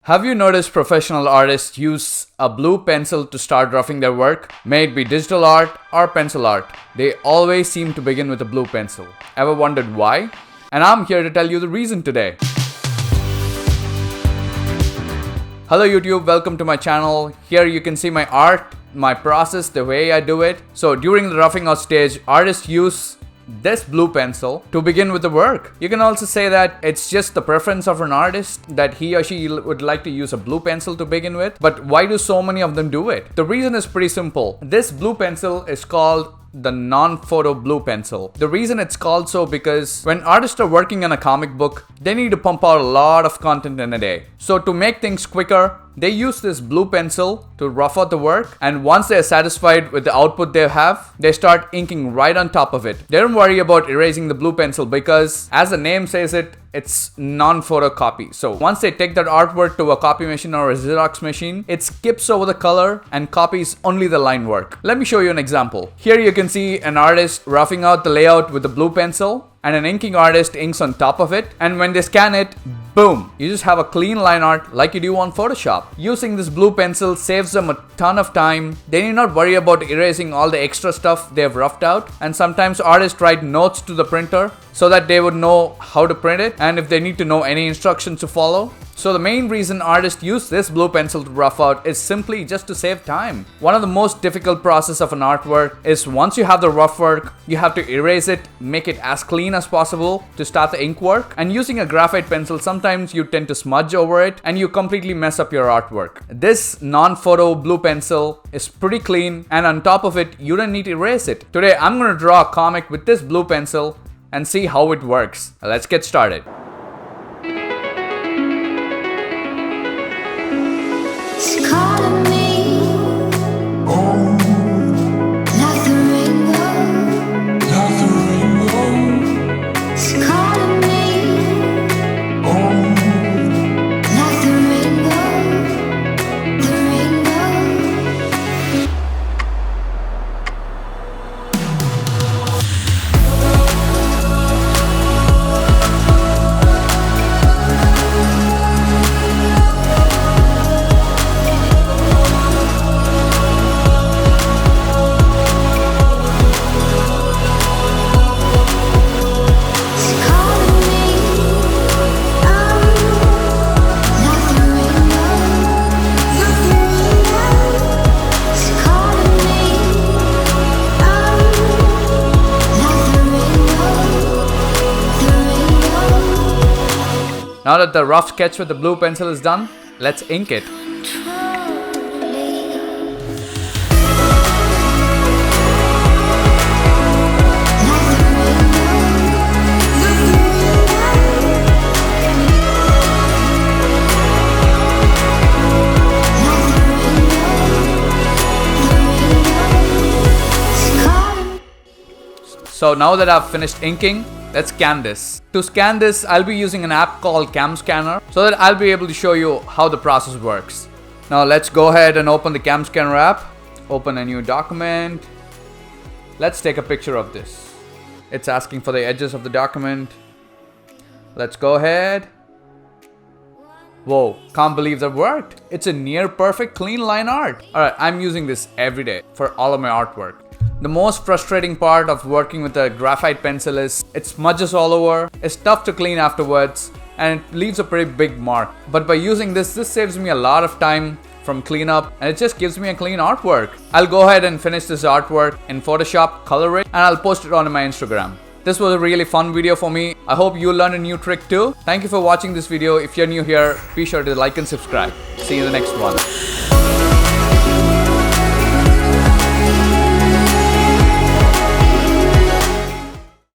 Have you noticed professional artists use a blue pencil to start roughing their work? May it be digital art or pencil art, they always seem to begin with a blue pencil. Ever wondered why? And I'm here to tell you the reason today. Hello YouTube, welcome to my channel. Here you can see my art, my process, the way I do it. So during the roughing out stage, artists use this blue pencil to begin with the work. You can also say that it's just the preference of an artist that he or she would like to use a blue pencil to begin with. But why do so many of them do it? The reason is pretty simple. This blue pencil is called the non-photo blue pencil. The reason it's called so because when artists are working on a comic book, they need to pump out a lot of content in a day. So to make things quicker, they use this blue pencil to rough out the work, and once they're satisfied with the output they have, they start inking right on top of it. They don't worry about erasing the blue pencil because, as the name says it, it's non-photo copy. So once they take that artwork to a copy machine or a Xerox machine, it skips over the color and copies only the line work. Let me show you an example. Here you can see an artist roughing out the layout with the blue pencil, and an inking artist inks on top of it, and when they scan it, boom, you just have a clean line art like you do on Photoshop. Using this blue pencil saves them a ton of time. They need not worry about erasing all the extra stuff they've roughed out, and sometimes artists write notes to the printer so that they would know how to print it and if they need to know any instructions to follow. So the main reason artists use this blue pencil to rough out is simply just to save time. One of the most difficult process of an artwork is once you have the rough work, you have to erase it, make it as clean as possible to start the ink work. And using a graphite pencil, sometimes you tend to smudge over it and you completely mess up your artwork. This non-photo blue pencil is pretty clean, and on top of it, you don't need to erase it. Today, I'm going to draw a comic with this blue pencil and see how it works. Let's get started. It's calling me, like the rainbow. It's calling me, like the rainbow. The rainbow. Now that the rough sketch with the blue pencil is done, let's ink it. So now that I've finished inking, let's scan this. To scan this, I'll be using an app called Cam Scanner so that I'll be able to show you how the process works. Now let's go ahead and open the Cam Scanner app. Open a new document. Let's take a picture of this. It's asking for the edges of the document. Let's go ahead. Whoa, can't believe that worked. It's a near perfect clean line art. Alright, I'm using this every day for all of my artwork. The most frustrating part of working with a graphite pencil is it smudges all over, it's tough to clean afterwards, and it leaves a pretty big mark. But by using this saves me a lot of time from cleanup, and it just gives me a clean artwork. I'll go ahead and finish this artwork in Photoshop, color it, and I'll post it on my Instagram. This was a really fun video for me. I hope you learned a new trick too. Thank you for watching this video. If you're new here, be sure to like and subscribe. See you in the next one.